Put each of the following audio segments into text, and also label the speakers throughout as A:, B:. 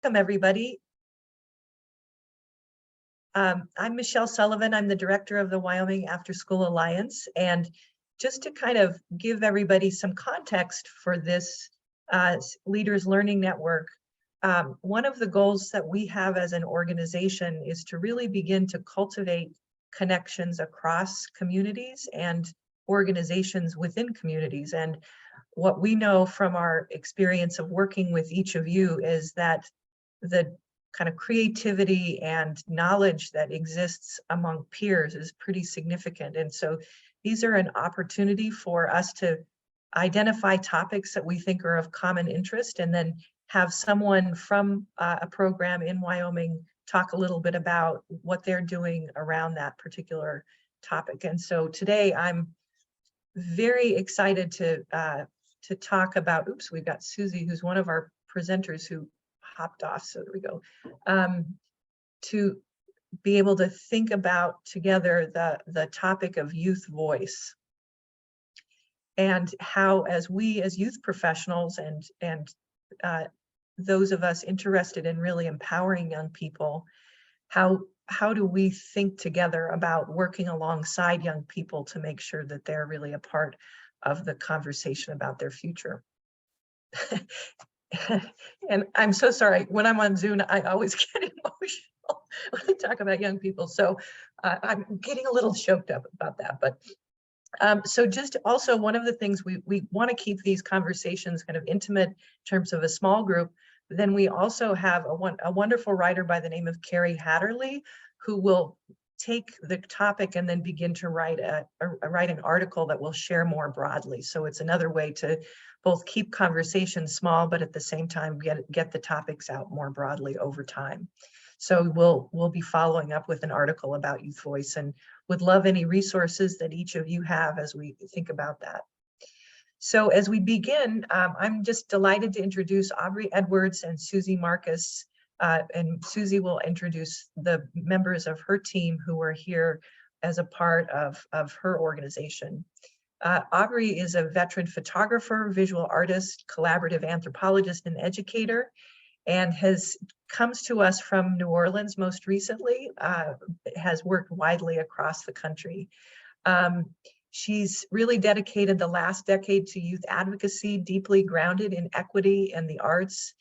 A: Welcome, everybody. I'm Michelle Sullivan. I'm the director of the Wyoming After School Alliance. And just to kind of give everybody some context for this Leaders Learning Network, one of the goals that we have as an organization is to really begin to cultivate connections across communities and organizations within communities. And what we know from our experience of working with each of you is that the kind of creativity and knowledge that exists among peers is pretty significant. And so these are an opportunity for us to identify topics that we think are of common interest, and then have someone from a program in Wyoming talk a little bit about what they're doing around that particular topic. And so today I'm very excited to talk about, oops, we've got Susie, who's one of our presenters who hopped off, so there we go, to be able to think about together the topic of youth voice, and how, as we as youth professionals and those of us interested in really empowering young people, how do we think together about working alongside young people to make sure that they're really a part of the conversation about their future. And I'm so sorry, when I'm on Zoom, I always get emotional when I talk about young people. So I'm getting a little choked up about that. But so just also, one of the things we want to keep these conversations kind of intimate in terms of a small group. Then we also have a wonderful writer by the name of Carrie Hatterley, who will take the topic and then begin to write an article that will share more broadly. So it's another way to both keep conversations small, but at the same time get the topics out more broadly over time. So we'll be following up with an article about youth voice, and would love any resources that each of you have as we think about that. So as we begin, I'm just delighted to introduce Aubrey Edwards and Susie Markus. And Susie will introduce the members of her team who are here as a part of her organization. Aubrey is a veteran photographer, visual artist, collaborative anthropologist, and educator, and comes to us from New Orleans most recently, has worked widely across the country. She's really dedicated the last decade to youth advocacy, deeply grounded in equity and the arts,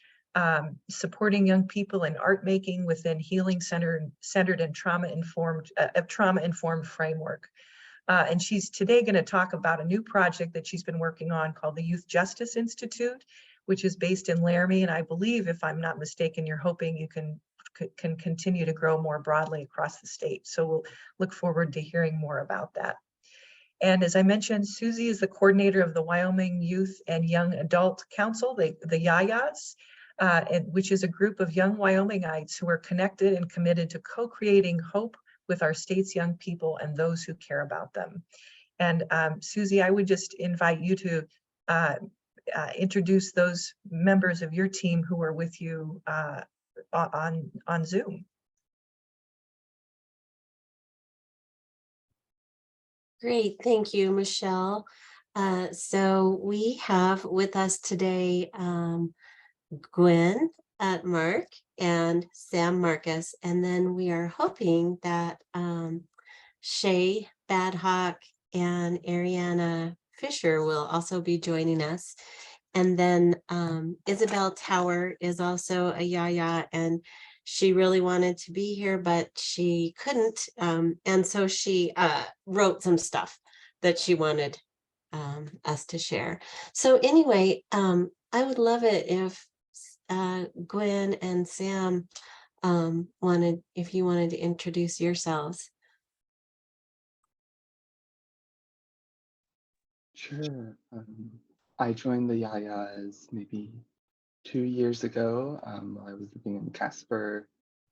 A: supporting young people in art making within healing centered and trauma-informed framework. And she's today going to talk about a new project that she's been working on called the Youth Justice Institute, which is based in Laramie. And I believe, if I'm not mistaken, you're hoping you can continue to grow more broadly across the state. So we'll look forward to hearing more about that. And as I mentioned, Susie is the coordinator of the Wyoming Youth and Young Adult Council, the YAYAs, which is a group of young Wyomingites who are connected and committed to co-creating hope with our state's young people and those who care about them. And Susie, I would just invite you to introduce those members of your team who are with you on Zoom.
B: Great, thank you, Michelle. So we have with us today Gwen Mark and Sam Markus, and then we are hoping that Shay Badhawk and Ariana Fisher will also be joining us. And then Isabel Tower is also a YAYA, and she really wanted to be here, but she couldn't. And so she wrote some stuff that she wanted us to share. So anyway, I would love it if Gwen and Sam if you wanted to introduce yourselves.
C: Sure. I joined the YAYAs maybe 2 years ago while I was living in Casper.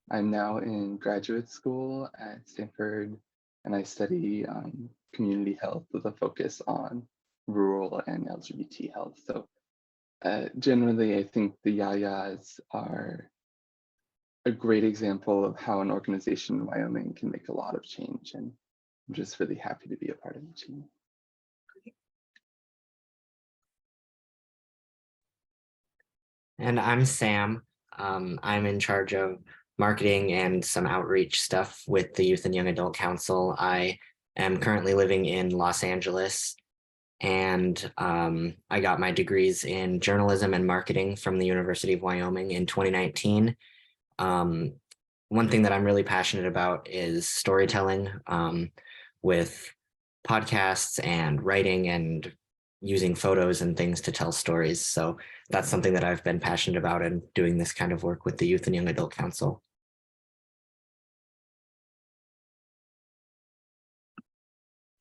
C: I'm now in graduate school at Stanford, and I study community health with a focus on rural and LGBT health. So generally, I think the YAYAs are a great example of how an organization in Wyoming can make a lot of change, and I'm just really happy to be a part of the team.
D: And I'm Sam. I'm in charge of marketing and some outreach stuff with the Youth and Young Adult Council. I am currently living in Los Angeles, and I got my degrees in journalism and marketing from the University of Wyoming in 2019. One thing that I'm really passionate about is storytelling, with podcasts and writing and using photos and things to tell stories. So that's something that I've been passionate about and doing this kind of work with the Youth and Young Adult Council.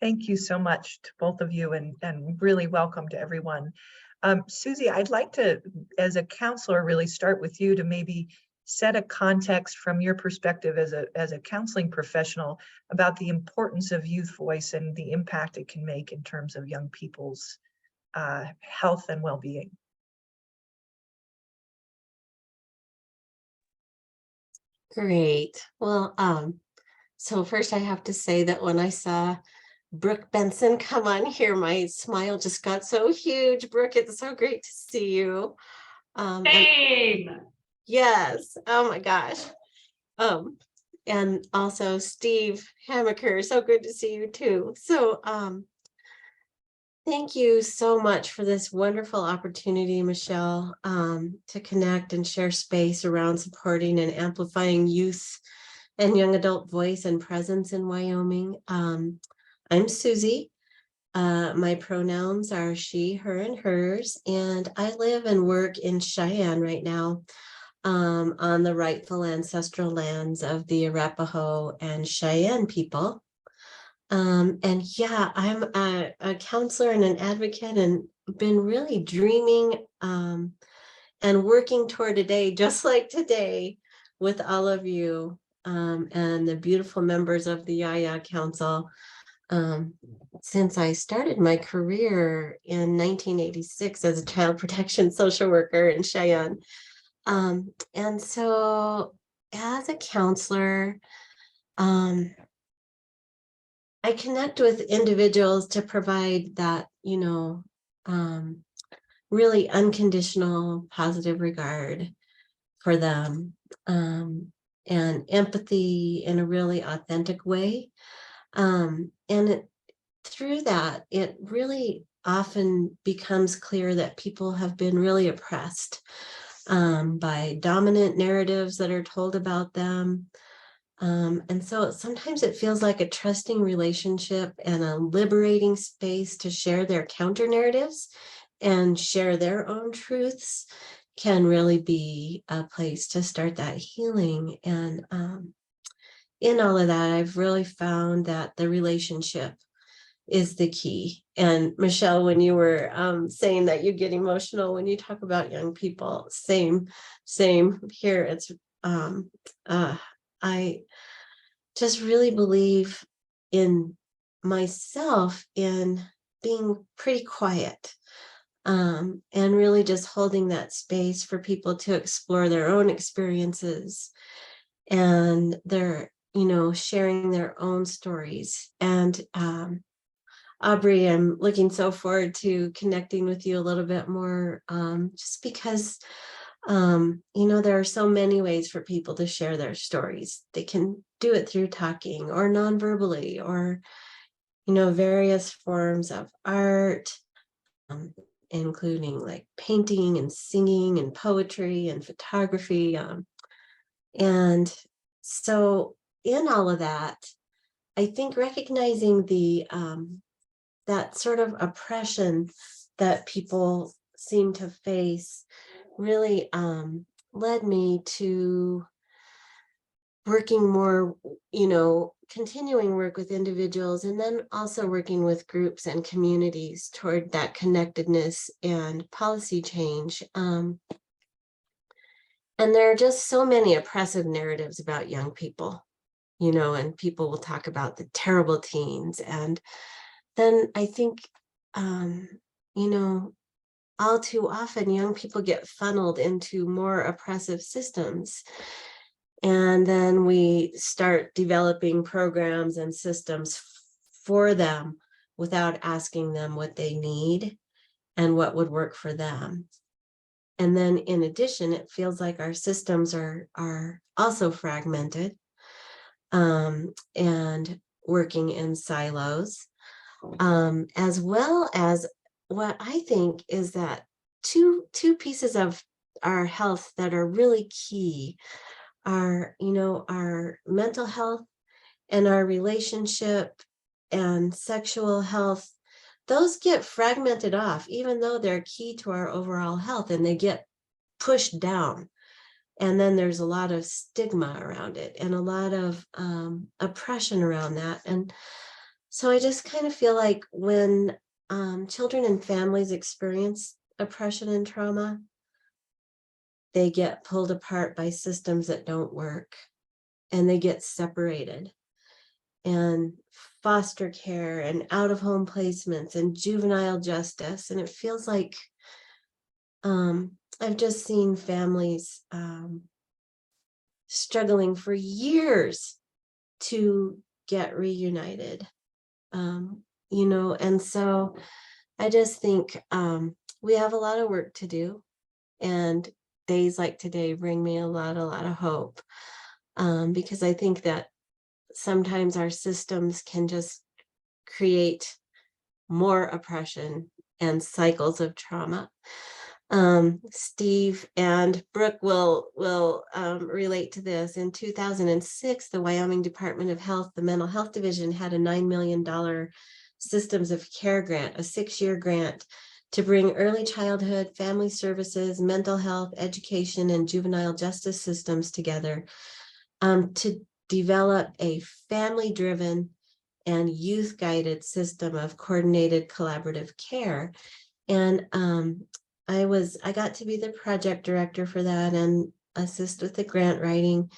A: Thank you so much to both of you, and really welcome to everyone. Susie, I'd like to, as a counselor, really start with you to maybe set a context from your perspective as a counseling professional about the importance of youth voice and the impact it can make in terms of young people's health and well-being.
B: Great. Well, so first I have to say that when I saw Brooke Benson come on here, my smile just got so huge. Brooke, it's so great to see you.
E: Same.
B: Yes. Oh my gosh. And also Steve Hamaker, so good to see you too. So thank you so much for this wonderful opportunity, Michelle, to connect and share space around supporting and amplifying youth and young adult voice and presence in Wyoming. I'm Susie. My pronouns are she, her, and hers, and I live and work in Cheyenne right now, on the rightful ancestral lands of the Arapaho and Cheyenne people. And yeah, I'm a counselor and an advocate, and been really dreaming and working toward a day just like today with all of you and the beautiful members of the YAYA Council since I started my career in 1986 as a child protection social worker in Cheyenne. And so as a counselor, I connect with individuals to provide that, really unconditional positive regard for them, and empathy in a really authentic way. Through that, it really often becomes clear that people have been really oppressed by dominant narratives that are told about them. And so sometimes it feels like a trusting relationship and a liberating space to share their counter narratives and share their own truths can really be a place to start that healing. And in all of that, I've really found that the relationship is the key. And Michelle, when you were saying that you get emotional when you talk about young people, same here. It's I just really believe in myself in being pretty quiet, and really just holding that space for people to explore their own experiences and their, sharing their own stories. And Aubrey, I'm looking so forward to connecting with you a little bit more, just because, there are so many ways for people to share their stories. They can do it through talking or non-verbally, or, various forms of art, including like painting and singing and poetry and photography. And so in all of that, I think recognizing the that sort of oppression that people seem to face really led me to working more, continuing work with individuals, and then also working with groups and communities toward that connectedness and policy change. And there are just so many oppressive narratives about young people, and people will talk about the terrible teens. And then I think, all too often young people get funneled into more oppressive systems. And then we start developing programs and systems for them without asking them what they need and what would work for them. And then in addition, it feels like our systems are also fragmented and working in silos, as well as what I think is that two pieces of our health that are really key are, our mental health and our relationship and sexual health. Those get fragmented off, even though they're key to our overall health, and they get pushed down. And then there's a lot of stigma around it and a lot of oppression around that. And so I just kind of feel like when children and families experience oppression and trauma, they get pulled apart by systems that don't work, and they get separated. And foster care and out-of-home placements and juvenile justice. And it feels like I've just seen families struggling for years to get reunited, and so I just think we have a lot of work to do, and days like today bring me a lot of hope, because I think that sometimes our systems can just create more oppression and cycles of trauma. Steve and Brooke will relate to this. In 2006, the Wyoming Department of Health, the Mental Health Division, had a $9 million Systems of Care grant, a 6-year grant to bring early childhood, family services, mental health, education, and juvenile justice systems together to develop a family-driven and youth-guided system of coordinated collaborative care. And I got to be the project director for that and assist with the grant writing.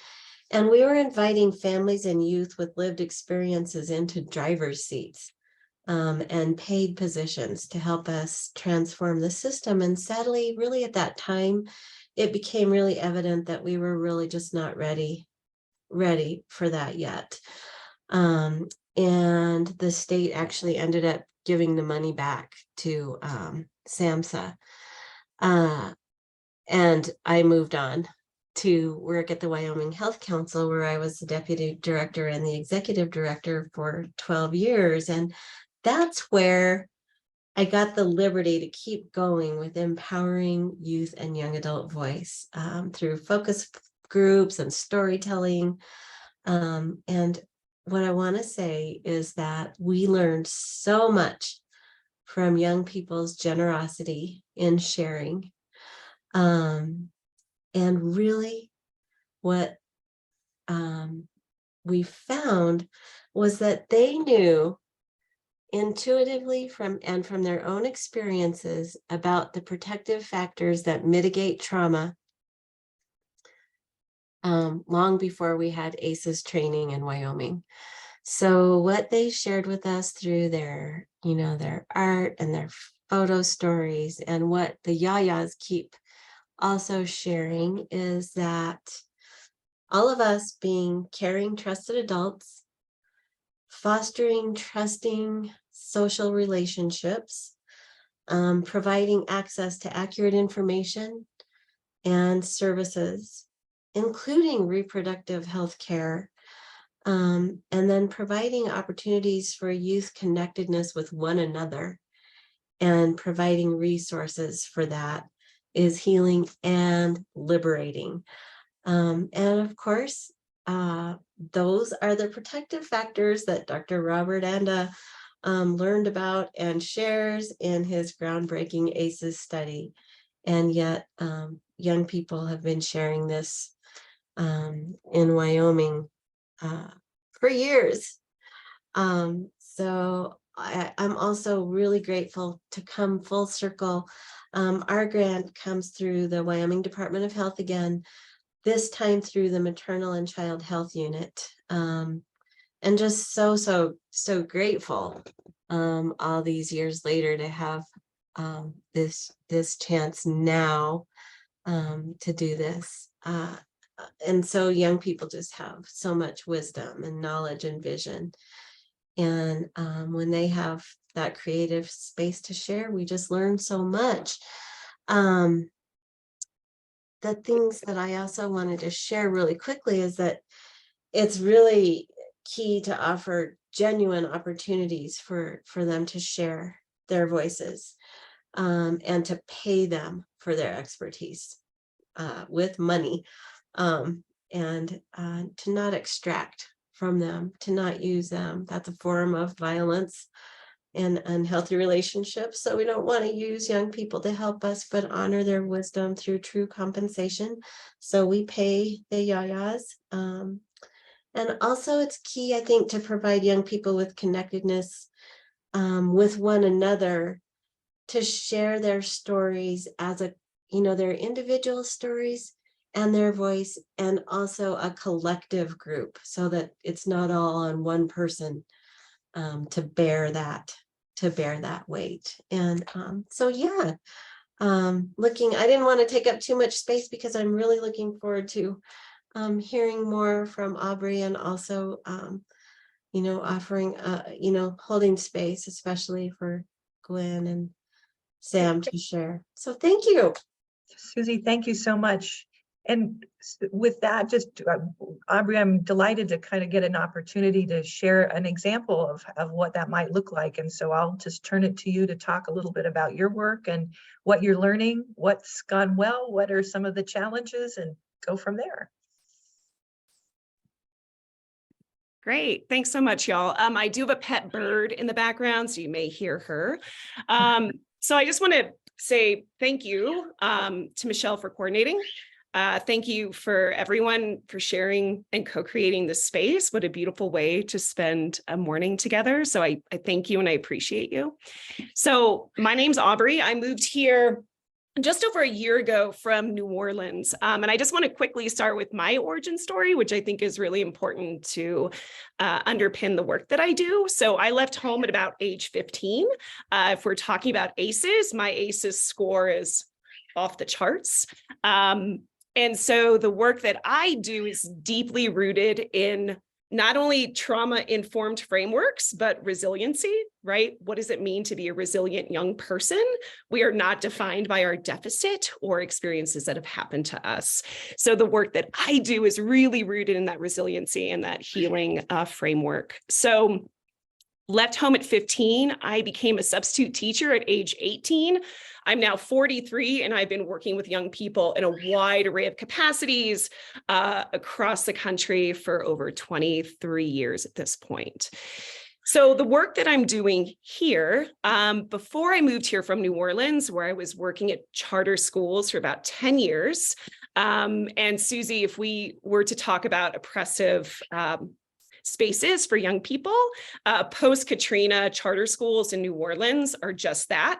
B: And we were inviting families and youth with lived experiences into driver's seats and paid positions to help us transform the system. And sadly, really at that time, it became really evident that we were really just not ready for that yet. And the state actually ended up giving the money back to SAMHSA. And I moved on to work at the Wyoming Health Council, where I was the deputy director and the executive director for 12 years. And that's where I got the liberty to keep going with empowering youth and young adult voice through focus groups and storytelling. And what I want to say is that we learned so much from young people's generosity in sharing. And really what we found was that they knew intuitively from their own experiences about the protective factors that mitigate trauma long before we had ACEs training in Wyoming. So what they shared with us through their, their art and their photo stories, and what the YAYAs keep also sharing, is that all of us being caring, trusted adults, fostering trusting social relationships, providing access to accurate information and services, including reproductive health care, and then providing opportunities for youth connectedness with one another and providing resources for that is healing and liberating. And of course, those are the protective factors that Dr. Robert Anda learned about and shares in his groundbreaking ACEs study. And yet young people have been sharing this in Wyoming for years. So I'm also really grateful to come full circle. Our grant comes through the Wyoming Department of Health again, this time through the Maternal and Child Health Unit. And just so grateful all these years later to have this chance now to do this. And so young people just have so much wisdom and knowledge and vision. And when they have that creative space to share, we just learn so much. the things that I also wanted to share really quickly is that it's really key to offer genuine opportunities for them to share their voices, and to pay them for their expertise with money, and to not extract from them, to not use them. That's a form of violence and unhealthy relationships. So we don't want to use young people to help us, but honor their wisdom through true compensation. So we pay the YAYAs. And also it's key, I think, to provide young people with connectedness with one another, to share their stories as their individual stories and their voice, and also a collective group, so that it's not all on one person to bear that weight. And so yeah, I didn't want to take up too much space because I'm really looking forward to hearing more from Aubrey, and also offering holding space, especially for Gwen and Sam to share. So thank you.
A: Susie, thank you so much. And with that, just Aubrey, I'm delighted to kind of get an opportunity to share an example of what that might look like. And so I'll just turn it to you to talk a little bit about your work and what you're learning, what's gone well, what are some of the challenges, and go from there.
E: Great. Thanks so much, y'all. I do have a pet bird in the background, so you may hear her. So I just want to say thank you to Michelle for coordinating. Thank you for everyone for sharing and co-creating this space. What a beautiful way to spend a morning together. So I thank you and I appreciate you. So my name's Aubrey. I moved here just over a year ago from New Orleans. And I just want to quickly start with my origin story, which I think is really important to underpin the work that I do. So I left home at about age 15. If we're talking about ACEs, my ACEs score is off the charts. And so the work that I do is deeply rooted in not only trauma-informed frameworks, but resiliency, right? What does it mean to be a resilient young person? We are not defined by our deficit or experiences that have happened to us. So the work that I do is really rooted in that resiliency and that healing framework. So left home at 15, I became a substitute teacher at age 18. I'm now 43, and I've been working with young people in a wide array of capacities across the country for over 23 years at this point. So the work that I'm doing here, before I moved here from New Orleans, where I was working at charter schools for about 10 years, and Susie, if we were to talk about oppressive spaces for young people, post-Katrina charter schools in New Orleans are just that.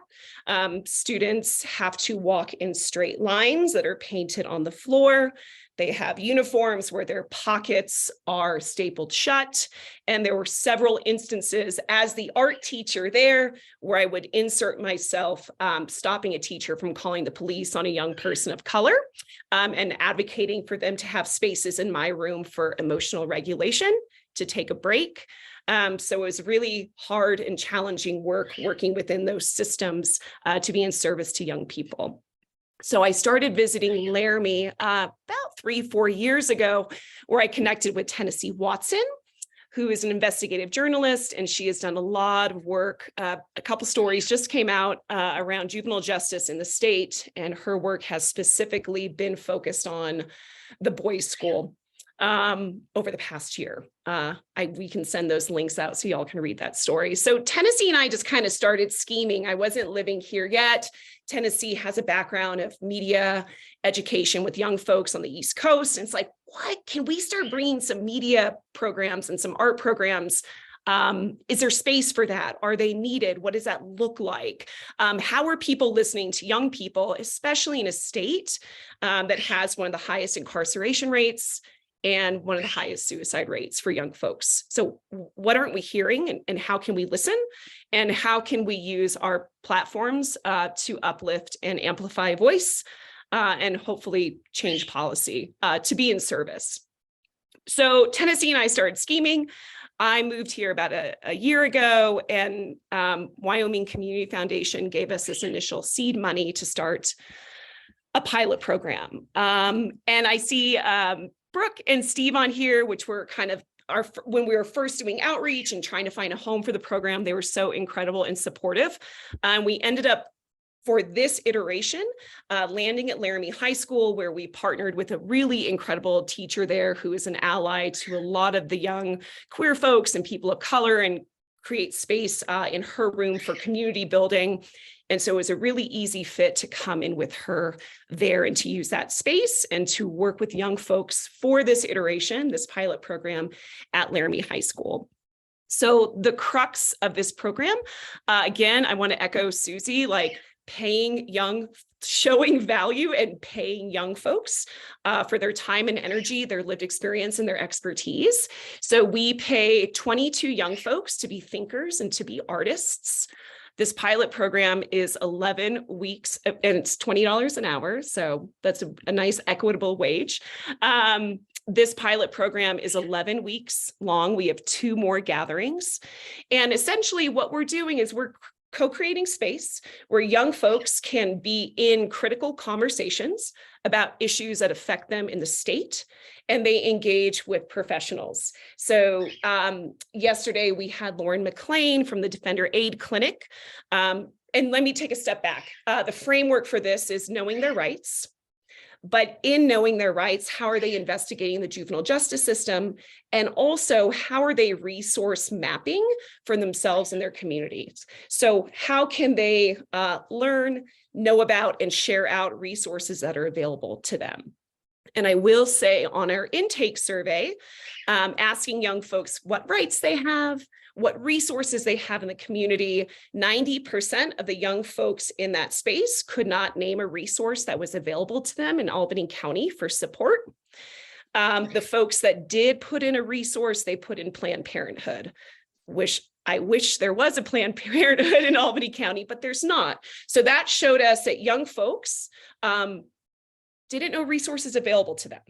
E: Students have to walk in straight lines that are painted on the floor. They have uniforms where their pockets are stapled shut. And there were several instances as the art teacher there where I would insert myself, stopping a teacher from calling the police on a young person of color, and advocating for them to have spaces in my room for emotional regulation, to take a break. So it was really hard and challenging work working within those systems to be in service to young people. So I started visiting Laramie about 3-4 years ago, where I connected with Tennessee Watson, who is an investigative journalist, and she has done a lot of work. A couple stories just came out around juvenile justice in the state, and her work has specifically been focused on the boys' school over the past year. We can send those links out so y'all can read that story. So Tennessee and I just kind of started scheming. I wasn't living here yet. Tennessee has a background of media education with young folks on the East Coast. And it's like, what? Can we start bringing some media programs and some art programs? Is there space for that? Are they needed? What does that look like? How are people listening to young people, especially in a state that has one of the highest incarceration rates and one of the highest suicide rates for young folks? So what aren't we hearing, and how can we listen? And how can we use our platforms to uplift and amplify voice and hopefully change policy to be in service? So Tennessee and I started scheming. I moved here about a year ago, and Wyoming Community Foundation gave us this initial seed money to start a pilot program. And I see Brooke and Steve on here, which were kind of when we were first doing outreach and trying to find a home for the program. They were so incredible and supportive. We ended up, for this iteration, landing at Laramie High School, where we partnered with a really incredible teacher there who is an ally to a lot of the young queer folks and people of color, and create space in her room for community building. And so it was a really easy fit to come in with her there and to use that space and to work with young folks for this iteration, this pilot program at Laramie High School. So the crux of this program, again, I want to echo Susie, like showing value and paying young folks for their time and energy, their lived experience, and their expertise. So we pay 22 young folks to be thinkers and to be artists. This pilot program is 11 weeks, and it's $20 an hour. So that's a nice equitable wage. This pilot program is 11 weeks long. We have 2 more gatherings. And essentially what we're doing is we're co-creating space where young folks can be in critical conversations about issues that affect them in the state, and they engage with professionals. So yesterday we had Lauren McLean from the Defender Aid Clinic. And let me take a step back. The framework for this is knowing their rights. But in knowing their rights, how are they investigating the juvenile justice system? And also, how are they resource mapping for themselves and their communities? So how can they learn, know about, and share out resources that are available to them? And I will say on our intake survey, asking young folks what rights they have, what resources they have in the community, 90% of the young folks in that space could not name a resource that was available to them in Albany County for support. The folks that did put in a resource, they put in Planned Parenthood. I wish there was a Planned Parenthood in Albany County, but there's not. So that showed us that young folks didn't know resources available to them.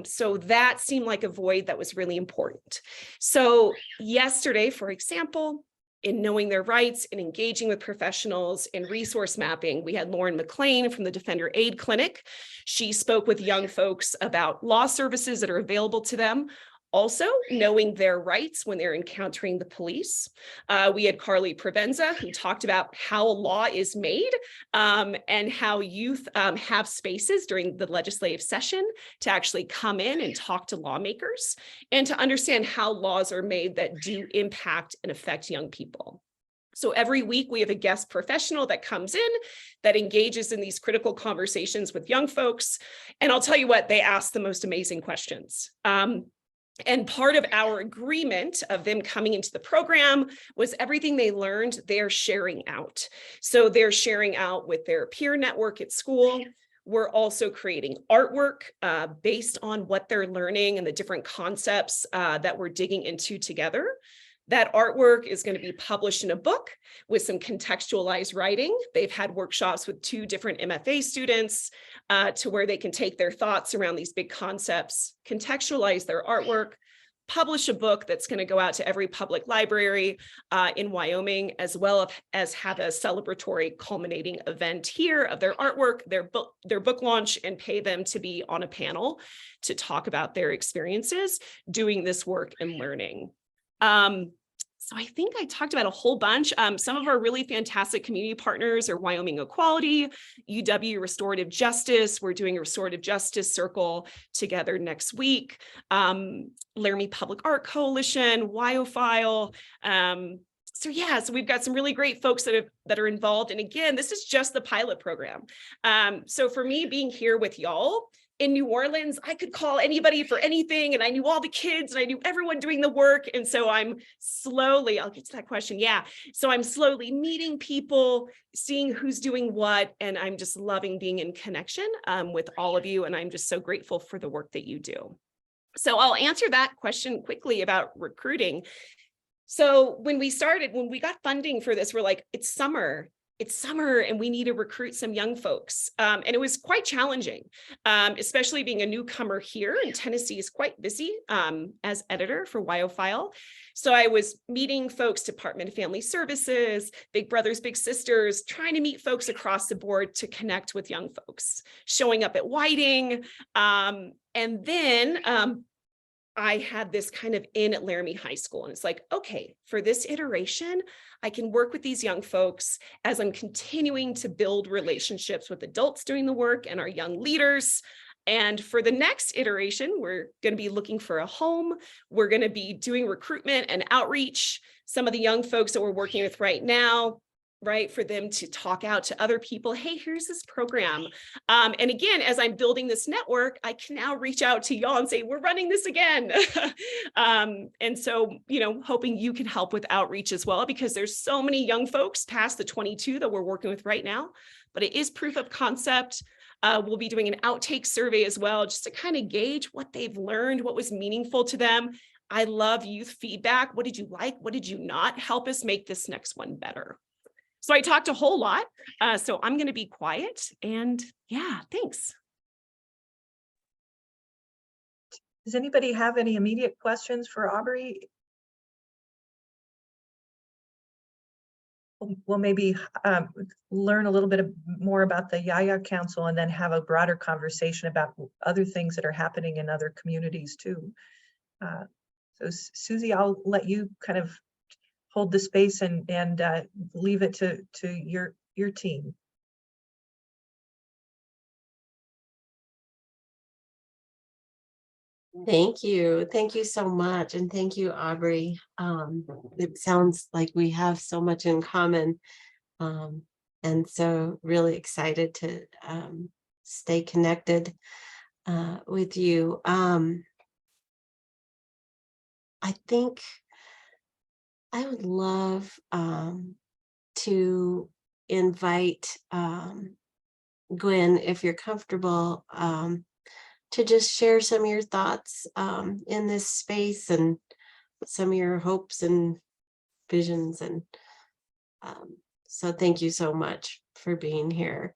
E: So that seemed like a void that was really important. So yesterday, for example, in knowing their rights and engaging with professionals in resource mapping, we had Lauren McLean from the Defender Aid Clinic. She spoke with young folks about law services that are available to them. Also, knowing their rights when they're encountering the police. We had Carly Provenza, who talked about how law is made and how youth have spaces during the legislative session to actually come in and talk to lawmakers and to understand how laws are made that do impact and affect young people. So every week we have a guest professional that comes in that engages in these critical conversations with young folks. And I'll tell you what, they ask the most amazing questions. And part of our agreement of them coming into the program was everything they learned, they're sharing out. So they're sharing out with their peer network at school. We're also creating artwork based on what they're learning and the different concepts that we're digging into together. That artwork is going to be published in a book with some contextualized writing. They've had workshops with 2 different MFA students to where they can take their thoughts around these big concepts, contextualize their artwork, publish a book that's going to go out to every public library in Wyoming, as well as have a celebratory culminating event here of their artwork, their book launch, and pay them to be on a panel to talk about their experiences doing this work and learning. So I think I talked about a whole bunch. Some of our really fantastic community partners are Wyoming Equality, UW Restorative Justice. We're doing a restorative justice circle together next week. Laramie Public Art Coalition, WYAA. So we've got some really great folks that are involved. And again, this is just the pilot program. So for me being here with y'all, in New Orleans, I could call anybody for anything, and I knew all the kids and I knew everyone doing the work. And so I'm slowly, I'll get to that question. Yeah. So I'm slowly meeting people, seeing who's doing what, and I'm just loving being in connection with all of you. And I'm just so grateful for the work that you do. So I'll answer that question quickly about recruiting. So when we got funding for this, we're like, it's summer. it's summer and we need to recruit some young folks. And it was quite challenging, especially being a newcomer here, and Tennessee is quite busy as editor for WYAA. So I was meeting folks, Department of Family Services, Big Brothers, Big Sisters, trying to meet folks across the board to connect with young folks, showing up at Whiting. And then I had this kind of in at Laramie High School. And it's like, okay, for this iteration, I can work with these young folks as I'm continuing to build relationships with adults doing the work and our young leaders. And for the next iteration, we're going to be looking for a home. We're going to be doing recruitment and outreach. Some of the young folks that we're working with right now, right, for them to talk out to other people. Hey, here's this program. And again, as I'm building this network, I can now reach out to y'all and say, we're running this again. And so, hoping you can help with outreach as well, because there's so many young folks past the 22 that we're working with right now, but it is proof of concept. We'll be doing an outtake survey as well, just to kind of gauge what they've learned, what was meaningful to them. I love youth feedback. What did you like? What did you not? Help us make this next one better. So I talked a whole lot, so I'm going to be quiet, and yeah, thanks.
A: Does anybody have any immediate questions for Aubrey? We'll maybe learn a little bit more about the YAYA Council, and then have a broader conversation about other things that are happening in other communities too. So Susie, I'll let you kind of hold the space and leave it to your team.
B: Thank you. Thank you so much. And thank you, Aubrey. It sounds like we have so much in common. And so really excited to stay connected with you. I think I would love to invite Gwen, if you're comfortable, to just share some of your thoughts in this space, and some of your hopes and visions. And so thank you so much for being here.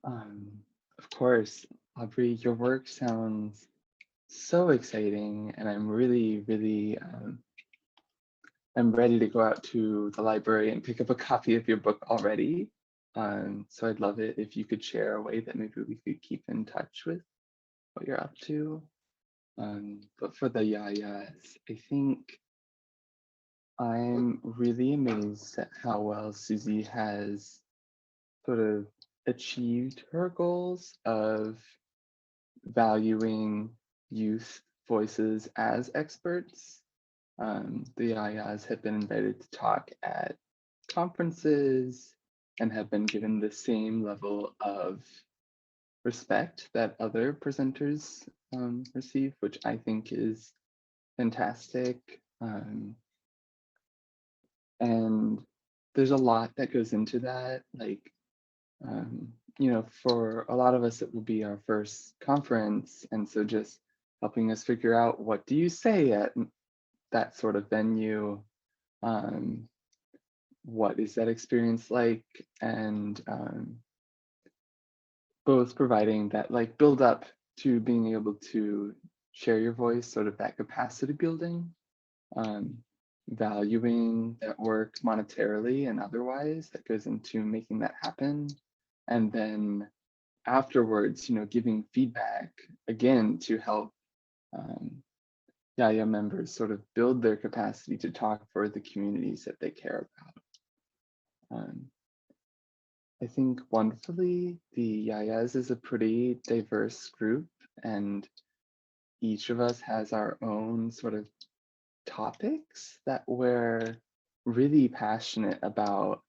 C: Of course, Aubrey, your work sounds so exciting, and I'm really I'm ready to go out to the library and pick up a copy of your book already. So I'd love it if you could share a way that maybe we could keep in touch with what you're up to. But for the YAYAs, I think I'm really amazed at how well Susie has sort of achieved her goals of valuing youth voices as experts. The YAYAs have been invited to talk at conferences and have been given the same level of respect that other presenters receive, which I think is fantastic. And there's a lot that goes into that. Like, for a lot of us, it will be our first conference. And so just helping us figure out, what do you say at that sort of venue? What is that experience like? And both providing that like build up to being able to share your voice, sort of that capacity building, valuing that work monetarily and otherwise that goes into making that happen. And then afterwards, giving feedback again to help YAYA members sort of build their capacity to talk for the communities that they care about. I think wonderfully, the YAYAs is a pretty diverse group, and each of us has our own sort of topics that we're really passionate about.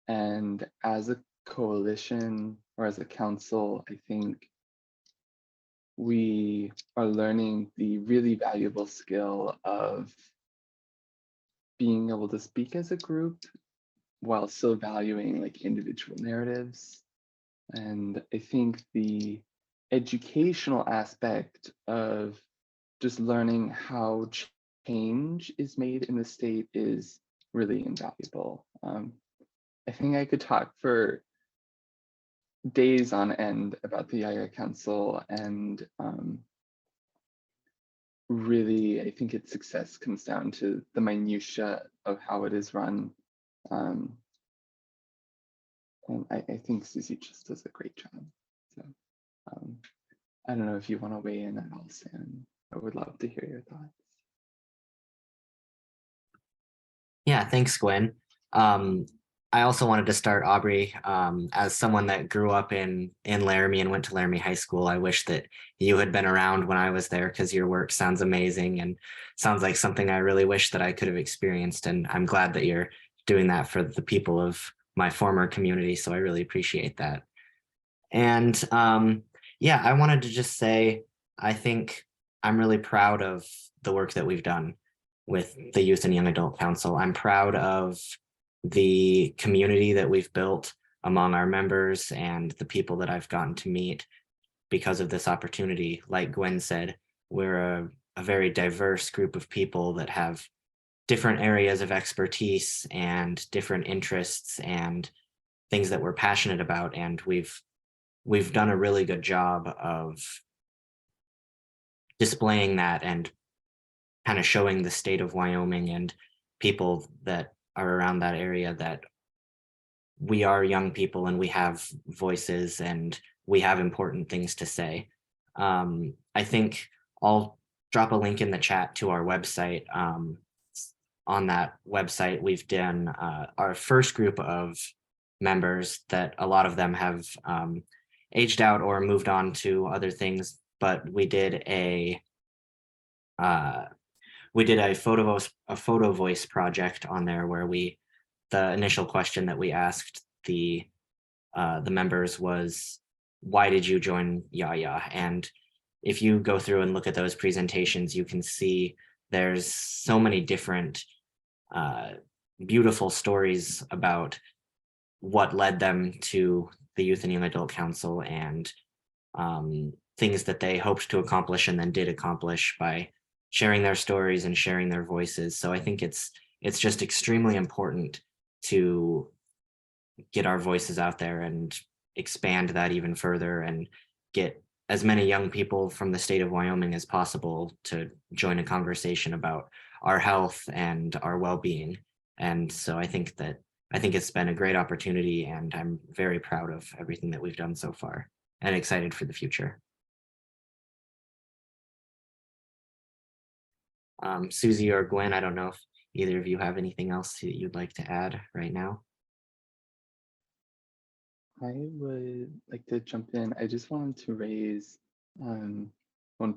C: And as a coalition or as a council, I think we are learning the really valuable skill of being able to speak as a group while still valuing like individual narratives. And I think the educational aspect of just learning how change is made in the state is really invaluable. I think I could talk for days on end about the YAYA Council, and really, I think its success comes down to the minutia of how it is run. And I think Susie just does a great job. So I don't know if you want to weigh in at all, Sam. I would love to hear your thoughts.
D: Yeah, thanks, Gwen. I also wanted to start, Aubrey, as someone that grew up in Laramie and went to Laramie High School. I wish that you had been around when I was there, because your work sounds amazing and sounds like something I really wish that I could have experienced. And I'm glad that you're doing that for the people of my former community. So I really appreciate that. And yeah, I wanted to just say, I think I'm really proud of the work that we've done with the Youth and Young Adult Council. I'm proud of the community that we've built among our members and the people that I've gotten to meet because of this opportunity. Like Gwen said, we're a very diverse group of people that have different areas of expertise and different interests and things that we're passionate about. And we've done a really good job of displaying that and kind of showing the state of Wyoming and people that are around that area that we are young people and we have voices and we have important things to say. I think I'll drop a link in the chat to our website. On that website, we've done our first group of members that a lot of them have aged out or moved on to other things, but we did a photo voice project on there where the initial question that we asked the members was, why did you join YAYA? And if you go through and look at those presentations, you can see there's so many different beautiful stories about what led them to the Youth and Young Adult Council and things that they hoped to accomplish and then did accomplish by sharing their stories and sharing their voices. So I think it's just extremely important to get our voices out there and expand that even further and get as many young people from the state of Wyoming as possible to join a conversation about our health and our well-being. And so I think it's been a great opportunity, and I'm very proud of everything that we've done so far and excited for the future. Susie or Gwen, I don't know if either of you have anything else that you'd like to add right now.
C: I would like to jump in. I just wanted to raise one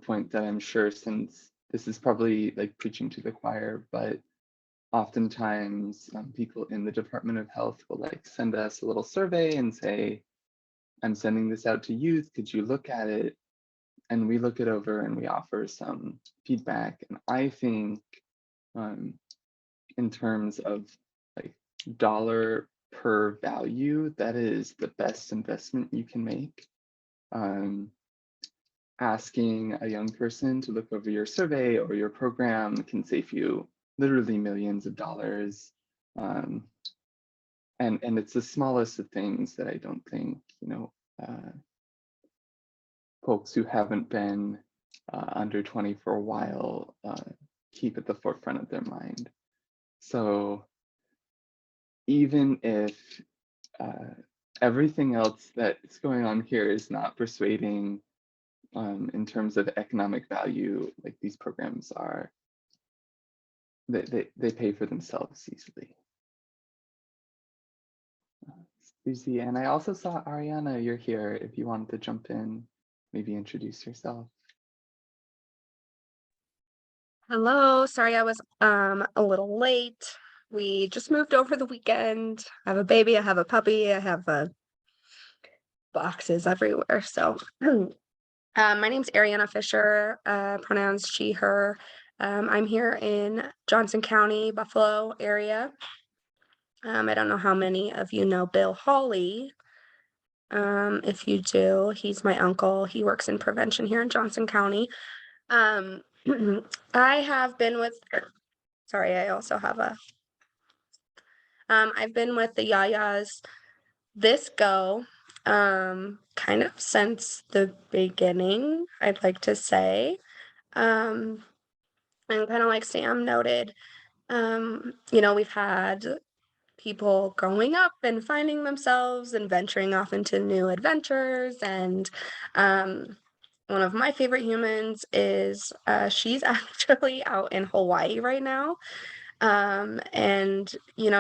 C: point that I'm sure, since this is probably like preaching to the choir, but oftentimes people in the Department of Health will like send us a little survey and say, I'm sending this out to youth, could you look at it? And we look it over and we offer some feedback. And I think in terms of like dollar per value, that is the best investment you can make. Asking a young person to look over your survey or your program can save you literally millions of dollars. And it's the smallest of things that I don't think, folks who haven't been under 20 for a while keep at the forefront of their mind. So even if everything else that's going on here is not persuading in terms of economic value, like these programs are, they pay for themselves easily. Susie, and I also saw Ariana, you're here, if you wanted to jump in, maybe introduce yourself.
F: Hello, sorry I was a little late. We just moved over the weekend. I have a baby, I have a puppy, I have boxes everywhere. So my name's Ariana Fisher, pronouns she, her. I'm here in Johnson County, Buffalo area. I don't know how many of you know Bill Hawley. If you do, he's my uncle. He works in prevention here in Johnson County. I have been with, sorry, I also have a, I've been with the YAYAs this go, kind of since the beginning, I'd like to say. And kind of like Sam noted, we've had people growing up and finding themselves and venturing off into new adventures. And one of my favorite humans is she's actually out in Hawaii right now. And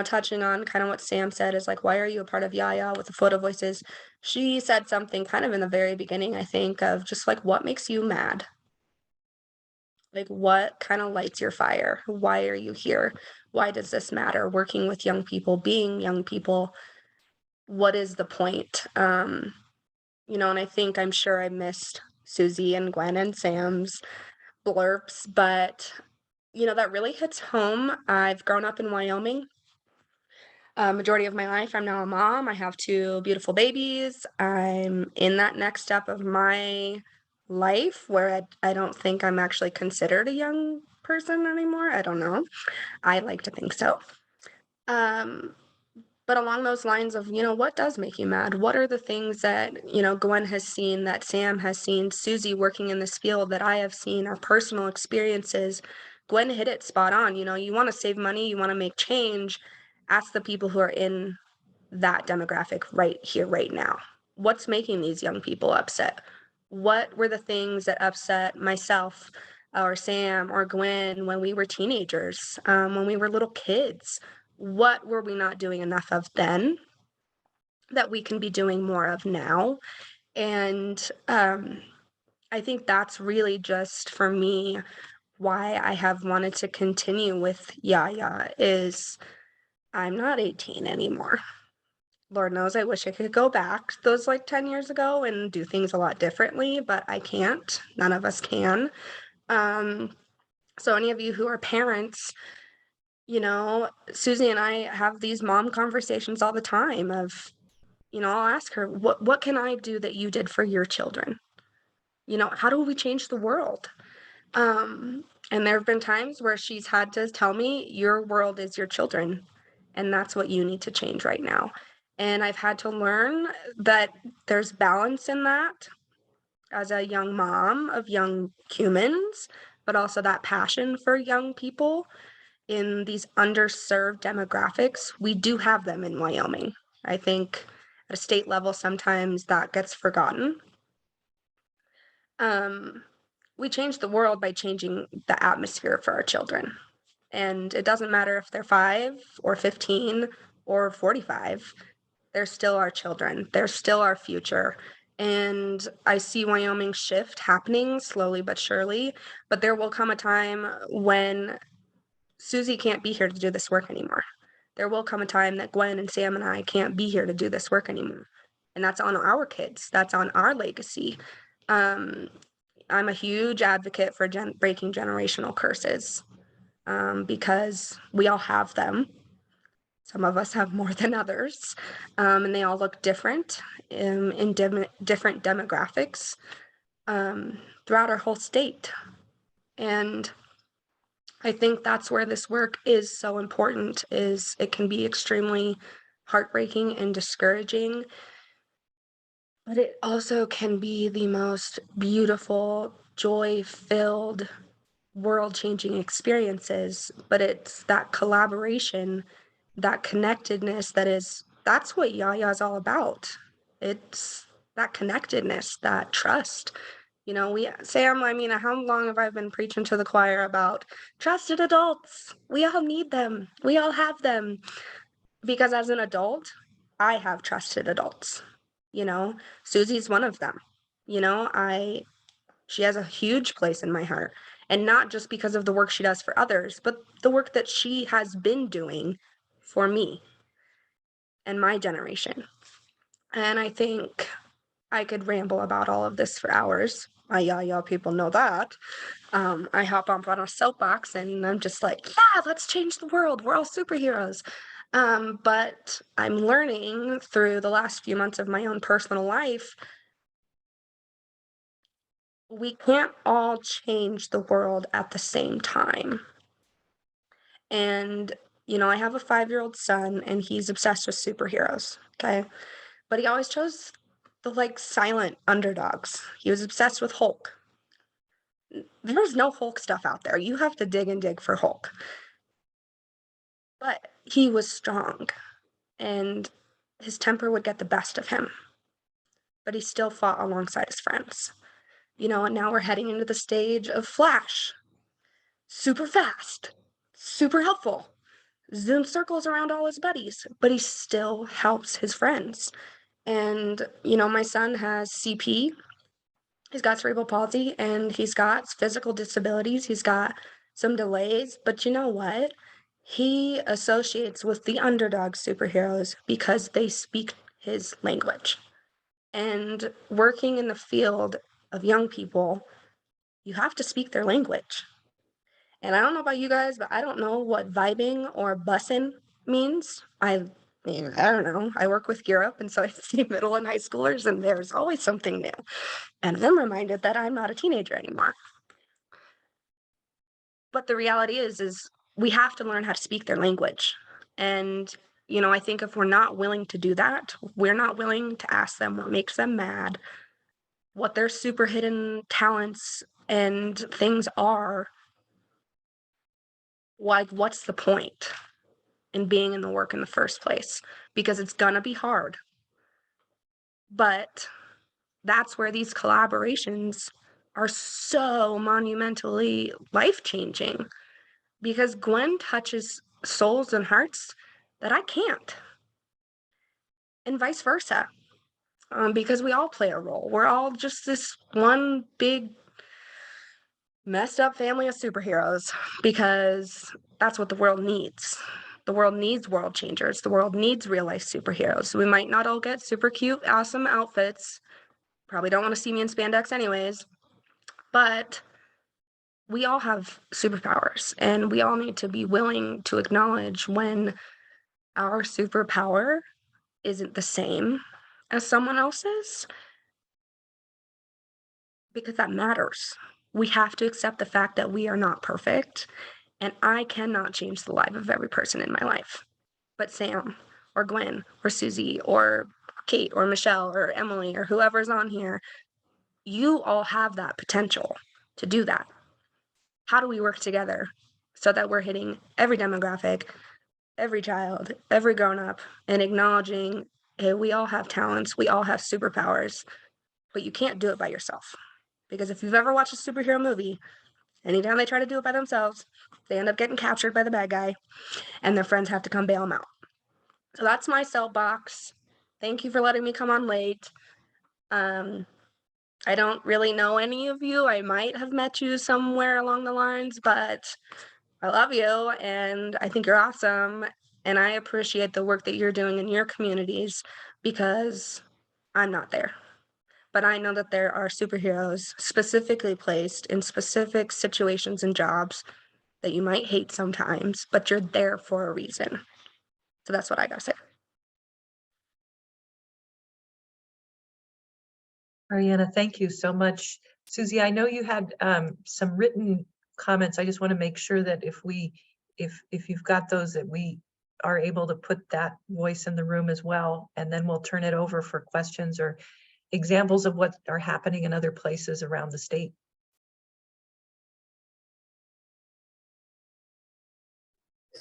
F: touching on kind of what Sam said is like, why are you a part of YAYA with the photo voices? She said something kind of in the very beginning, I think, of just like, what makes you mad? Like, what kind of lights your fire? Why are you here? Why does this matter? Working with young people, being young people, what is the point? And I think I'm sure I missed Susie and Gwen and Sam's blurps, but that really hits home. I've grown up in Wyoming. Majority of my life, I'm now a mom. I have 2 beautiful babies. I'm in that next step of my life where I don't think I'm actually considered a young person anymore. I don't know. I like to think so. But along those lines of, what does make you mad? What are the things that, Gwen has seen, that Sam has seen, Susie working in this field that I have seen, our personal experiences. Gwen hit it spot on. You want to save money, you want to make change. Ask the people who are in that demographic right here, right now. What's making these young people upset? What were the things that upset myself or Sam or Gwen when we were teenagers, when we were little kids? What were we not doing enough of then that we can be doing more of now? And I think that's really just for me why I have wanted to continue with YAYA is I'm not 18 anymore. Lord knows I wish I could go back those like 10 years ago and do things a lot differently, but I can't. None of us can. So any of you who are parents, Susie and I have these mom conversations all the time of, I'll ask her, what can I do that you did for your children? How do we change the world? And there have been times where she's had to tell me, your world is your children, and that's what you need to change right now. And I've had to learn that there's balance in that as a young mom of young humans, but also that passion for young people in these underserved demographics. We do have them in Wyoming. I think at a state level, sometimes that gets forgotten. We change the world by changing the atmosphere for our children. And it doesn't matter if they're 5 or 15 or 45, they're still our children. They're still our future. And I see Wyoming shift happening slowly but surely, but there will come a time when Susie can't be here to do this work anymore. There will come a time that Gwen and Sam and I can't be here to do this work anymore. And that's on our kids. That's on our legacy. I'm a huge advocate for breaking generational curses because we all have them. Some of us have more than others, and they all look different in different demographics throughout our whole state. And I think that's where this work is so important, is it can be extremely heartbreaking and discouraging, but it also can be the most beautiful, joy-filled, world-changing experiences. But it's that collaboration, that connectedness that's what YAYA is all about. It's that connectedness, that trust. Sam, how long have I been preaching to the choir about trusted adults? We all need them. We all have them. Because as an adult, I have trusted adults. Susie's one of them. She has a huge place in my heart, and not just because of the work she does for others, but the work that she has been doing for me and my generation. And I think I could ramble about all of this for hours. YAYA people know that. I hop up on a soapbox and I'm just like, yeah, let's change the world. We're all superheroes. But I'm learning through the last few months of my own personal life we can't all change the world at the same time. And, you know, I have a 5-year-old son and he's obsessed with superheroes. Okay. But he always chose the like silent underdogs. He was obsessed with Hulk. There's no Hulk stuff out there. You have to dig and dig for Hulk. But he was strong and his temper would get the best of him. But he still fought alongside his friends. You know, and now we're heading into the stage of Flash. Super fast, super helpful. Zoom circles around all his buddies, but he still helps his friends. And, you know, my son has CP, he's got cerebral palsy, and he's got physical disabilities, he's got some delays, but you know what? He associates with the underdog superheroes because they speak his language. And working in the field of young people, you have to speak their language. And I don't know about you guys, but I don't know what vibing or bussin' means. I mean, I don't know. I work with Europe, and so I see middle and high schoolers, and there's always something new. And I'm reminded that I'm not a teenager anymore. But the reality is we have to learn how to speak their language. And, you know, I think if we're not willing to do that, we're not willing to ask them what makes them mad, what their super hidden talents and things are, like, what's the point in being in the work in the first place? Because it's gonna be hard. But that's where these collaborations are so monumentally life-changing, because Gwen touches souls and hearts that I can't, and vice versa, because we all play a role. We're all just this one big messed up family of superheroes, because that's what the world needs. The world needs world changers. The world needs real life superheroes. We might not all get super cute, awesome outfits. Probably don't want to see me in spandex anyways, but we all have superpowers, and we all need to be willing to acknowledge when our superpower isn't the same as someone else's, because that matters. We have to accept the fact that we are not perfect, and I cannot change the life of every person in my life. But Sam, or Gwen, or Susie, or Kate, or Michelle, or Emily, or whoever's on here, you all have that potential to do that. How do we work together so that we're hitting every demographic, every child, every grown-up, and acknowledging, hey, we all have talents, we all have superpowers, but you can't do it by yourself. Because if you've ever watched a superhero movie, anytime they try to do it by themselves, they end up getting captured by the bad guy, and their friends have to come bail them out. So that's my soapbox. Thank you for letting me come on late. I don't really know any of you. I might have met you somewhere along the lines, but I love you and I think you're awesome. And I appreciate the work that you're doing in your communities, because I'm not there. But I know that there are superheroes specifically placed in specific situations and jobs that you might hate sometimes, but you're there for a reason. So that's what I gotta say.
A: Ariana, thank you so much. Susie, I know you had some written comments. I just want to make sure that if you've got those, that we are able to put that voice in the room as well, and then we'll turn it over for questions or examples of what are happening in other places around the state.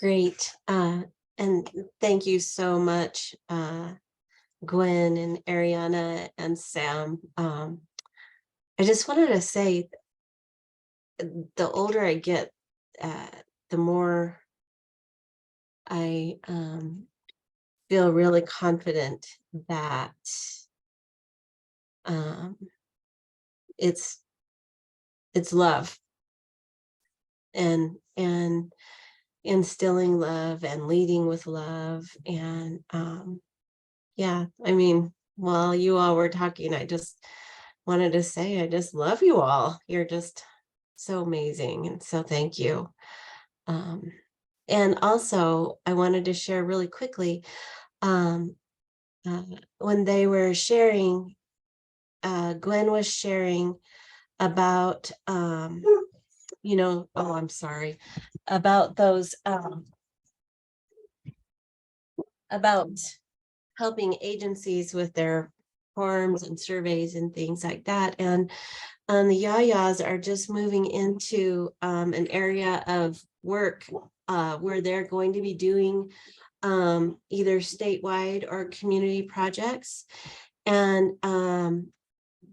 B: Great. And thank you so much, Gwen and Ariana and Sam. I just wanted to say, the older I get, the more I feel really confident that it's love and instilling love and leading with love. And yeah, I mean, while you all were talking, I just wanted to say, I just love you all. You're just so amazing. And so thank you. And also I wanted to share really quickly, when they were sharing, Gwen was sharing about, you know, oh, I'm sorry, about those, about helping agencies with their forms and surveys and things like that. And the YAYAs are just moving into an area of work where they're going to be doing either statewide or community projects. And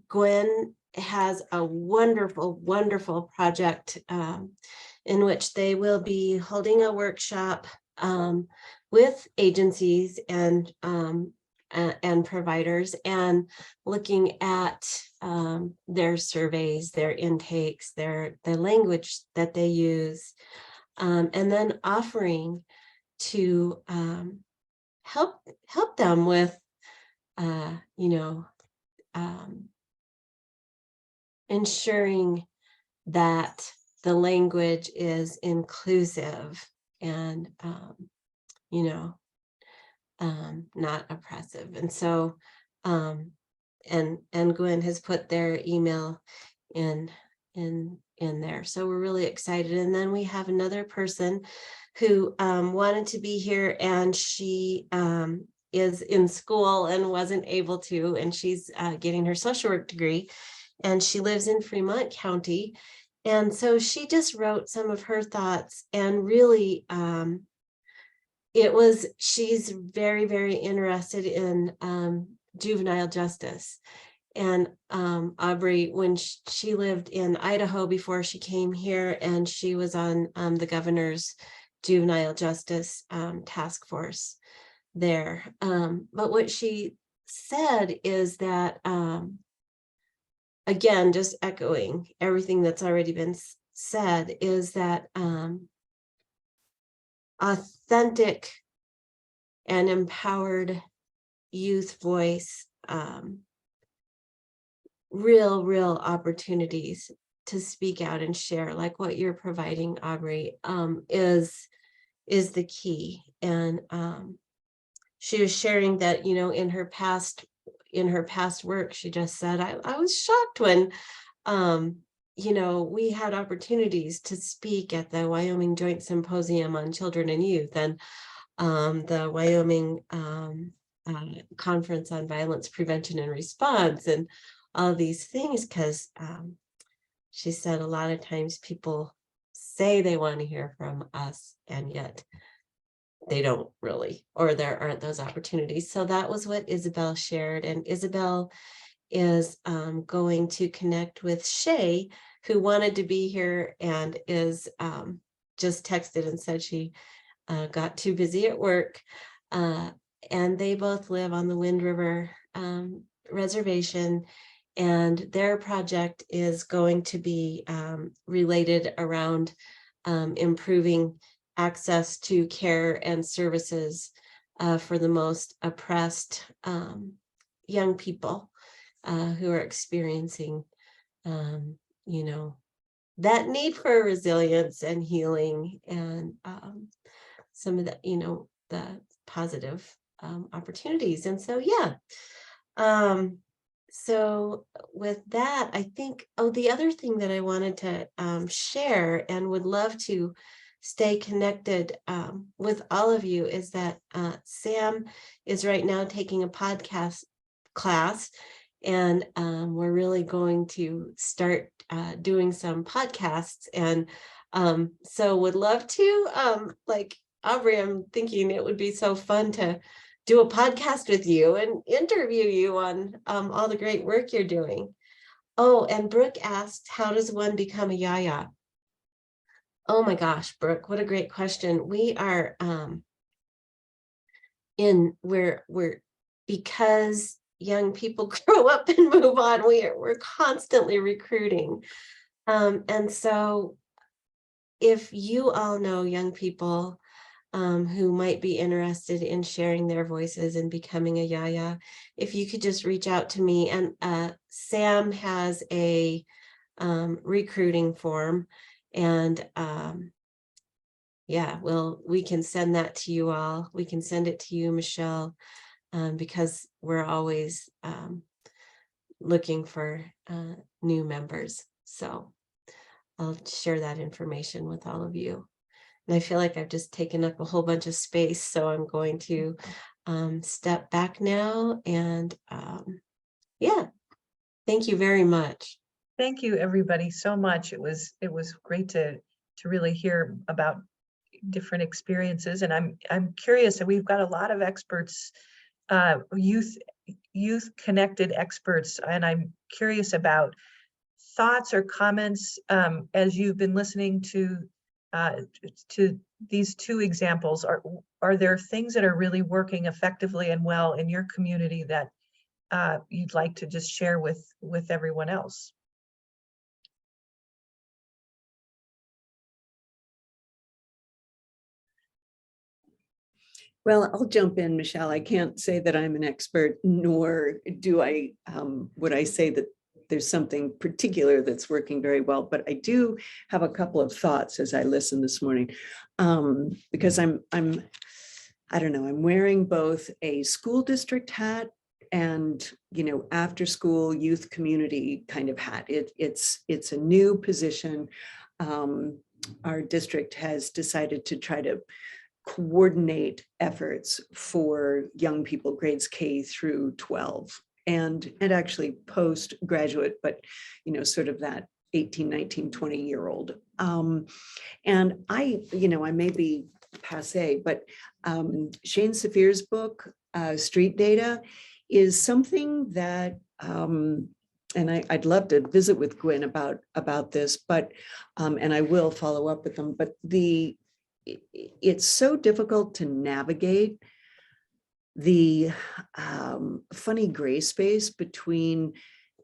B: Gwen has a wonderful, wonderful project in which they will be holding a workshop with agencies and providers, and looking at their surveys, their intakes, the language that they use, and then offering to help them with, you know, ensuring that the language is inclusive and, you know, not oppressive. And so, and Gwen has put their email in there. So we're really excited. And then we have another person who wanted to be here, and she is in school and wasn't able to, and she's getting her social work degree, and she lives in Fremont County. And so she just wrote some of her thoughts, and really she's very, very interested in juvenile justice. And Aubrey, when she lived in Idaho before she came here, and she was on the governor's juvenile justice task force there. But what she said is that, again, just echoing everything that's already been said, is that authentic and empowered youth voice, real opportunities to speak out and share, like what you're providing, Aubrey, is the key. And she was sharing that, you know, in her past work, she just said, I was shocked when you know, we had opportunities to speak at the Wyoming Joint Symposium on Children and Youth, and the Wyoming Conference on Violence Prevention and Response, and all these things, because she said a lot of times people say they want to hear from us, and yet they don't really, or there aren't those opportunities. So that was what Isabel shared. And Isabel is going to connect with Shay, who wanted to be here and is just texted and said she got too busy at work. And they both live on the Wind River Reservation, and their project is going to be related around improving access to care and services for the most oppressed young people who are experiencing, you know, that need for resilience and healing, and some of the, you know, the positive opportunities. And so, yeah. So with that, I think, oh, the other thing that I wanted to share and would love to stay connected with all of you is that Sam is right now taking a podcast class, and we're really going to start doing some podcasts. And so would love to, like Aubrey, I'm thinking it would be so fun to do a podcast with you and interview you on all the great work you're doing. Oh, and Brooke asked, how does one become a YAYA? Oh my gosh, Brooke, what a great question. We are we're because young people grow up and move on, we're constantly recruiting. And so if you all know young people who might be interested in sharing their voices and becoming a YAYA, if you could just reach out to me. And Sam has a recruiting form, and yeah, well, we can send that to you all. We can send it to you, Michelle, because we're always looking for new members. So I'll share that information with all of you. And I feel like I've just taken up a whole bunch of space, so I'm going to step back now. And yeah, thank you very much.
A: Thank you, everybody, so much. It was great to really hear about different experiences, and I'm curious. And we've got a lot of experts, youth connected experts, and I'm curious about thoughts or comments as you've been listening to these two examples. Are there things that are really working effectively and well in your community that you'd like to just share with everyone else?
G: Well, I'll jump in, Michelle. I can't say that I'm an expert, nor do I, would I say that there's something particular that's working very well, but I do have a couple of thoughts as I listen this morning, because I don't know, I'm wearing both a school district hat and, you know, after school youth community kind of hat. It's a new position. Our district has decided to try to coordinate efforts for young people grades K through 12 and actually postgraduate, but, you know, sort of that 18, 19, 20-year-old. And I may be passé, but Shane Saphir's book, Street Data, is something that, and I'd love to visit with Gwen about this, but, and I will follow up with them, but it's so difficult to navigate the funny gray space between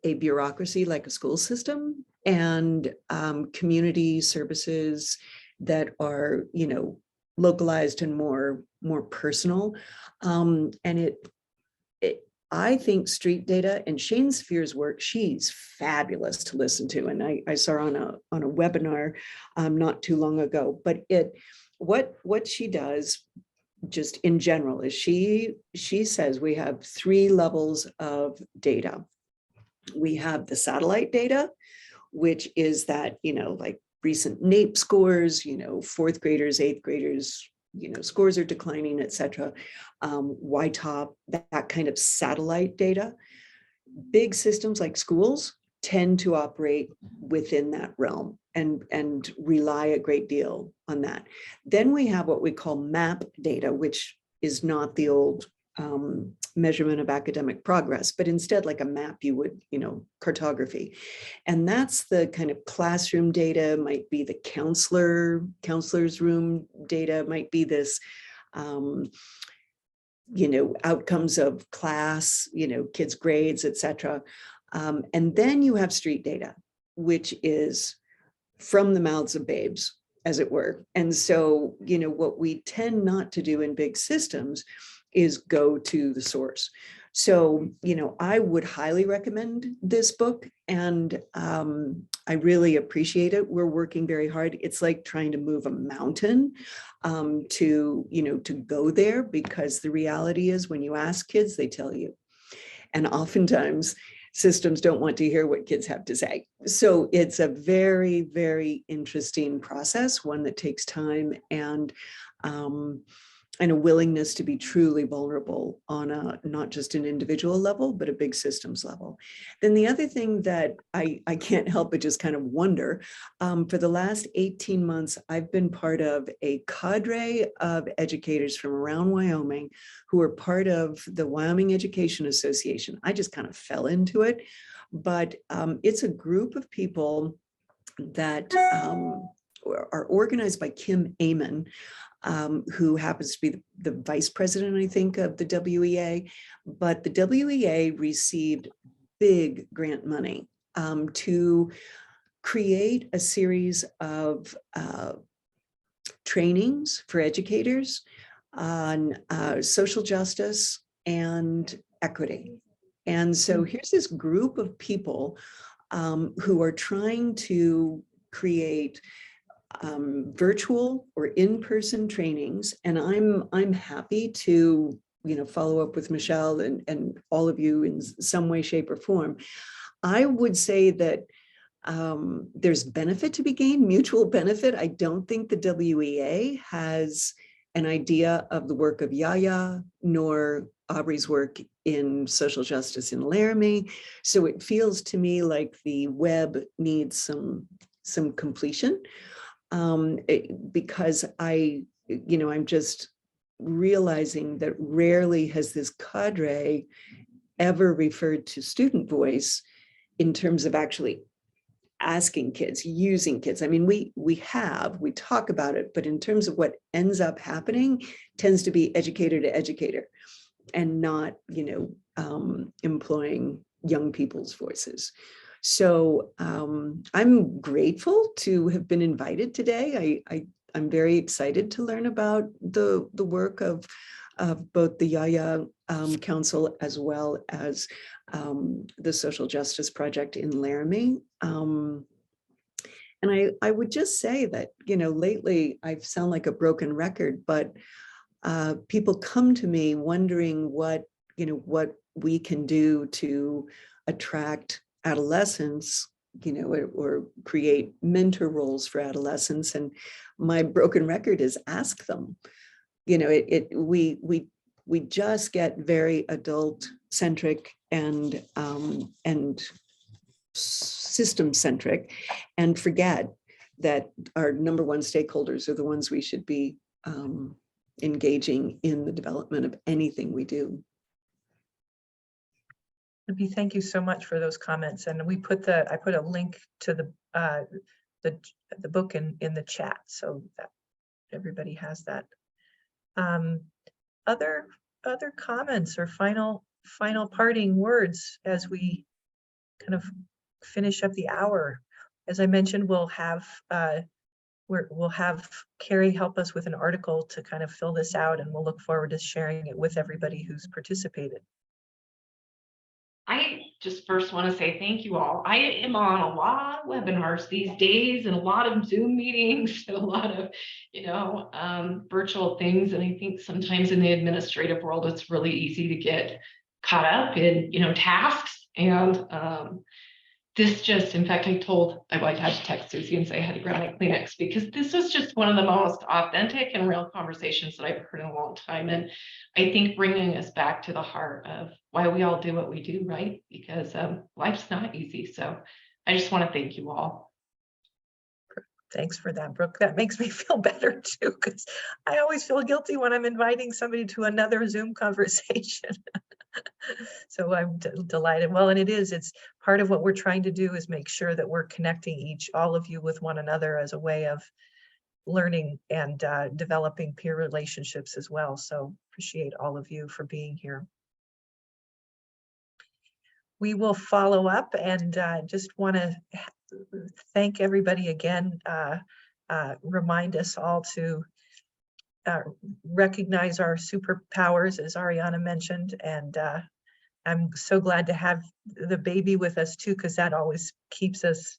G: a bureaucracy like a school system and community services that are, you know, localized and more personal. And I think Street Data and Shane Saphir's work, she's fabulous to listen to. And I saw her on a webinar not too long ago, but what she does just in general is she says we have 3 levels of data. We have the satellite data, which is that, you know, like recent NAEP scores, you know, 4th graders, 8th graders, you know, scores are declining, et cetera. YTOP, that kind of satellite data. Big systems like schools tend to operate within that realm and rely a great deal on that. Then we have what we call map data, which is not the old measurement of academic progress, but instead like a map you would, you know, cartography. And that's the kind of classroom data, might be the counselor's room data, might be this, you know, outcomes of class, you know, kids' grades, et cetera. And then you have street data, which is from the mouths of babes, as it were. And so, you know, what we tend not to do in big systems is go to the source. So, you know, I would highly recommend this book, and I really appreciate it. We're working very hard. It's like trying to move a mountain to, you know, to go there, because the reality is when you ask kids, they tell you. And oftentimes systems don't want to hear what kids have to say. So it's a very, very interesting process, one that takes time and a willingness to be truly vulnerable on a not just an individual level, but a big systems level. Then the other thing that I can't help but just kind of wonder, for the last 18 months, I've been part of a cadre of educators from around Wyoming who are part of the Wyoming Education Association. I just kind of fell into it, but it's a group of people that are organized by Kim Amon, who happens to be the vice president, I think, of the WYAA. But the WYAA received big grant money to create a series of trainings for educators on social justice and equity. And so here's this group of people who are trying to create virtual or in-person trainings, and I'm happy to, you know, follow up with Michelle and all of you in some way, shape, or form. I would say that there's benefit to be gained, mutual benefit. I don't think the WEA has an idea of the work of YAYA, nor Aubrey's work in social justice in Laramie. So it feels to me like the web needs some completion, because I'm just realizing that rarely has this cadre ever referred to student voice in terms of actually asking kids, using kids. I mean, we talk about it, but in terms of what ends up happening tends to be educator to educator and not, employing young people's voices. So I'm grateful to have been invited today. I'm very excited to learn about the work of both the YAYA Council as well as the Social Justice Project in Laramie. And I would just say that, lately I sound like a broken record, but people come to me wondering what we can do to attract adolescents, or create mentor roles for adolescents. And my broken record is ask them. We just get very adult centric and system centric, and forget that our number one stakeholders are the ones we should be engaging in the development of anything we do.
A: Libby, thank you so much for those comments. And I put a link to the book in the chat so that everybody has that. Other comments or final parting words as we kind of finish up the hour. As I mentioned, we'll have Carrie help us with an article to kind of fill this out, and we'll look forward to sharing it with everybody who's participated.
H: I just first want to say thank you all. I am on a lot of webinars these days and a lot of Zoom meetings and a lot of, virtual things. And I think sometimes in the administrative world, it's really easy to get caught up in, tasks. And this just, in fact, I had to text Susie and say I had to grab my Kleenex, because this was just one of the most authentic and real conversations that I've heard in a long time. And I think bringing us back to the heart of why we all do what we do, right? Because life's not easy. So I just want to thank you all.
A: Thanks for that, Brooke. That makes me feel better too, because I always feel guilty when I'm inviting somebody to another Zoom conversation. So I'm delighted. Well, and it's part of what we're trying to do is make sure that we're connecting all of you with one another as a way of learning and developing peer relationships as well. So appreciate all of you for being here. We will follow up, and just want to thank everybody again. Remind us all to recognize our superpowers, as Ariana mentioned, and I'm so glad to have the baby with us too, because that always keeps us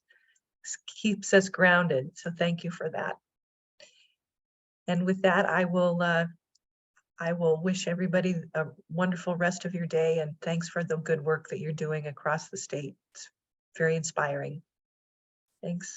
A: grounded. So thank you for that. And with that, I will wish everybody a wonderful rest of your day, and thanks for the good work that you're doing across the state. It's very inspiring. Thanks.